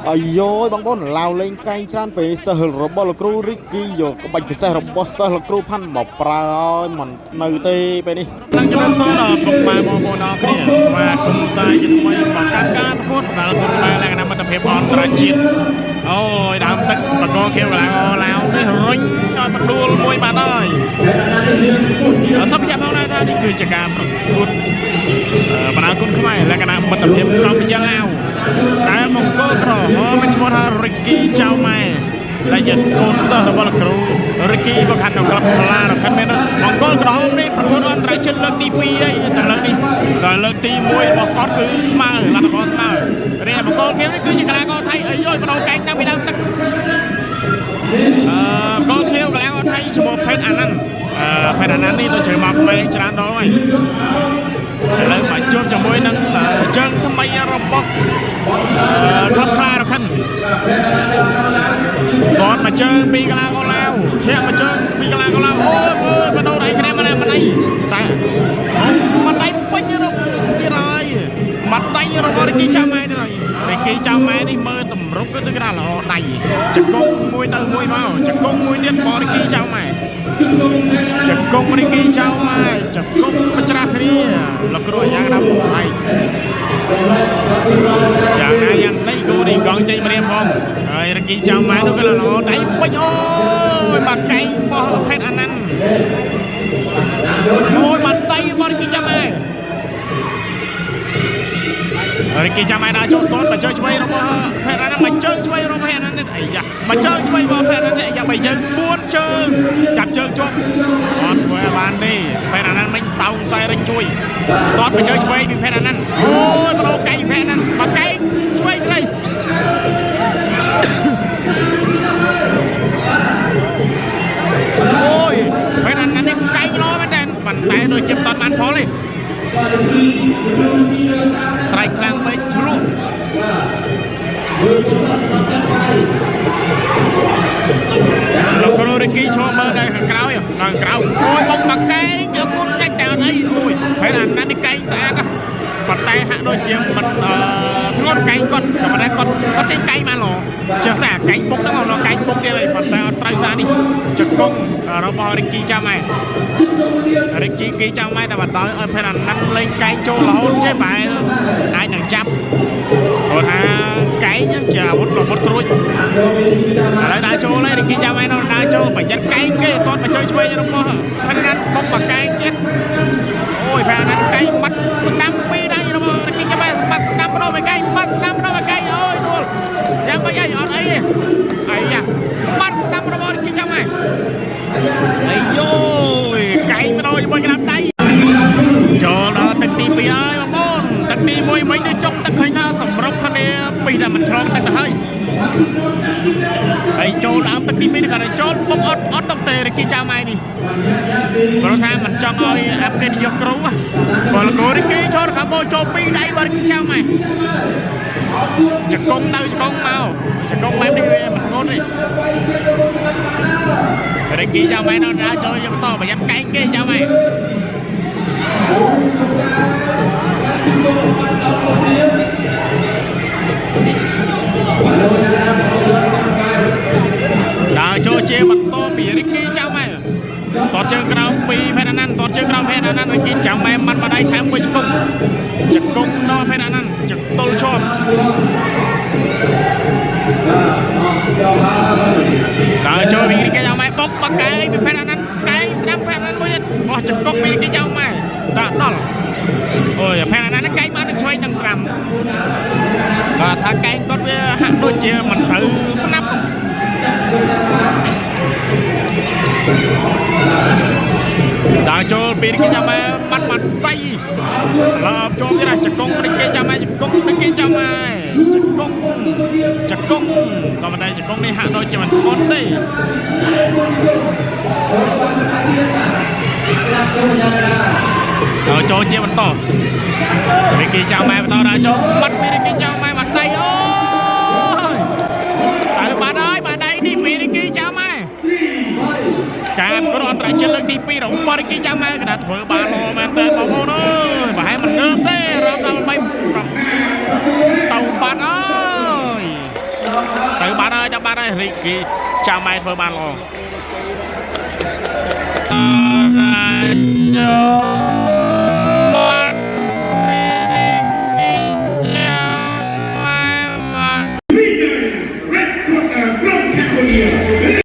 អាយ៉យបងប្អូនឡាវលេងកែងច្រើនពេលសិស្សរបស់លោកគ្រូរីគីយកក្បាច់ពិសេសរបស់សិស្សលោកគ្រូផាន់មកប្រើឲ្យមិននៅទេពេលនេះនឹងជំរាបសួរដល់ពុកម៉ែបងប្អូនអរគ្នាស្វាគមន៍សាយជាថ្មីបង្កើតការប្រកួតដល់គុណម៉ែលក្ខណៈមិត្តភាពអន្តរជាតិអូយដើមទឹកបកខៀវកន្លងឡាវនេះរុញឲ្យបដួលមួយបាត់ហើយសូមចាប់ផងដែរថានេះគឺជាការប្រកួតបណ្ដាគុណខ្មែរលក្ខណៈមិត្តភាពកម្ពុជាឡាវតែមង្គលក្រហមឈ្មោះថារិគីចៅម៉ែដែលជាស្គូនសិស្សរបស់លោកគ្រូរិគីក៏ខាត់ក្នុងក្លឹបខ្លារខាត់មែនមង្គលក្រហមនេះប្រកួតអន្តរជាតិលើកទី2ហើយតែលើកនេះដល់លើកទី1របស់គាត់គឺស្មើលទ្ធផលស្មើរីឯមង្គលខៀវនេះគឺជាកីឡាករថៃអីយយបដោកែងតាំងពីដើមទឹកមង្គលខៀវកីឡាករថៃឈ្មោះផេតអាណាន់ផេតអាណាន់នេះទៅជ្រើមកក្មេងច្រើនដងហើយឥឡូវមកជួបជាមួយនឹងជើងថ្មីរបស់ក្លឹបខ្លារខិនគាត់មកជើងពីកីឡាករឡាវធាក់មកជើងពីកីឡាករឡាវអូយបដូរដៃគ្នាម្នាក់ម្នាក់តែមកដៃពេញរកទៀតហើយមកដៃរបស់រិគីចៅម៉ែទៀតហើយរិគីចៅម៉ែនេះមើលតម្រុកគឺគេថាល្អដៃចង្គង់មួយទៅមួយមកចង្គង់មួយទៀតរបស់រិគីចៅម៉ែចង្គង់រិគីចៅម៉ែចង្គង់បច្រាស់គ្នាលោកគ្រូយ៉ាងណាពុកដៃយ៉ាងណាយ៉ាងនេះគូនេះកងជ័យម្រាមផងហើយរិគីចៅម៉ែនោះគឺល្អដៃពេញអូយបាត់កែងរបស់ផេតអាណាន់អូយបាត់ដៃរបស់រិគីចៅម៉ែរិគីចាំឯណាចូលតតមកជើងឆ្វេងរបស់ផេតអាណាមកជើងឆ្វេងរបស់ផេតអាណានេះអីយ៉ាមកជើងឆ្វេងរបស់ផេតអាណានេះយ៉ាបីជើង4ជើងចាប់ជើងជាប់អត់ធ្វើឲ្យបានទេផេតអាណាមិនតោងខ្សែរិញជួយតតមកជើងឆ្វេងពីផេតអាណាអូយបដោកែងផេតអាណាមកកែងឆ្វេងត្រីអូយផេតអាណានេះកែងល្អមែនទេប៉ុន្តែដូចជាតតបានផលទេស្រែកខ្លាំងពេកឆ្លុះលោកគ្រូរិគីឈរមើលនៅខាងក្រោយអូយមកកែងយកគុណចាច់តែអត់អីអូយហើយអាណានេះកែងស្អាតណាស់ប៉ុន្តែហាក់ដូចជាមិនធ្ងន់កែងគាត់តែប៉ុន្តែគាត់ចេញកែងបានល្អចេះស្អាតកែងពុកហ្នឹងអត់កែងពុកទៀតទេប៉ុន្តែអត់ត្រូវសារនេះជង្គង់របស់រិគីចាំឯងរិគីចាំឯងតែបណ្ដោយឲ្យផេតអាណាត់លេងកែងចូលរហូតចេះបែរអាចនឹងចាប់គាត់ថាកែងជាអាវុធរបស់ស្រួចឥឡូវដើរចូលហើយរិគីចាំឯងដើរចូលប្រយ័ត្នកែងគេអត់មកជួយឆ្វេងរបស់ផេតអាណាត់បុកមកកែងទៀតអូយផេតអាណាត់កែងបាត់ស្ដាំពីរដៃរបស់រិគីចាំឯងបាត់ស្ដាំដល់មកកែងបាត់ស្ដាំដល់មកកែងអូយដួលយ៉ាងមិនអីអត់អីទេអាយ៉ាបាត់ស្ដាំរបស់រិគីចាំឯងអាយយោកែងម្ដងជាមួយក្រាមដៃចូលដល់ទឹកទី2ហើយបងប្អូនទឹកទី1វិញទៅចុងទឹកឃើញថាសម្រុកគ្នាពីតែមិនឆ្លងទឹកទៅហើយចូលដល់ទឹកទី2នេះគាត់ទៅចូលពុកអត់តុកទេរិគីចៅម៉ៃនេះព្រោះថាមិនចង់ឲ្យអាប់ដេតយកគ្រូបើលោកគ្រូរិគីចូលខាងបោចូល2ដៃបើរិគីចៅម៉ៃចង្គង់ទៅចង្គង់មកចង្គង់បែបនេះវាមិនងន់ទេរិគីចៅម៉ៃដល់ដើរចូលយកបន្តប្រយ័ត្នកែងគេចៅម៉ៃដើរចូលជាបន្តពីរិគីចៅម៉ែតតជើងក្រោមពីផេតអាណាន់តតជើងក្រោមផេតអាណាន់រិគីចៅម៉ែមិនបដៃថែមមួយជង្គង់ដល់ផេតអាណាន់ចង្គល់ជាប់ដើរចូលពីរិគីចៅម៉ែបុកបកែងពីផេតអាណាន់កែងស្ដាំផេតអាណាន់មួយទៀតបោះចង្គង់ពីរិគីចៅម៉ែដាក់ដល់អូយផេតអាណាន់កែងបាននឹងឆ្វេងនឹងស្ដាំបាទថាកែងគាត់វាហាក់ដូចជាមិនត្រូវស្នាប់ដើរចូលពីរិគីចាំម៉ែបាត់បៃឡប់ចូលទៀតចង្គង់រិគីចាំម៉ែចង្គង់រិគីចាំម៉ែចង្គង់ក៏មិនដែរចង្គង់នេះហាក់ដូចជាមិនស្គាល់ទេដល់ចូលជាបន្តរិគីចាំម៉ែបន្តដើរចូលបាត់ពីរិគីចាំម៉ែបាត់ដៃអូយតែបាត់ហើយបាត់ដៃនេះពីរិគីចាំម៉ែការប្រកួតអន្តរជាតិលើកទី2របស់រិគីចាំម៉ែក៏ធ្វើបានល្អមែនទែនបងប្អូនអើយប្រហែលមិនងើបទេរកដល់3ទៅបាត់អើយ ទៅបាត់ហើយចាប់បាត់ហើយរីគីចាំម៉ែធ្វើបានល្អ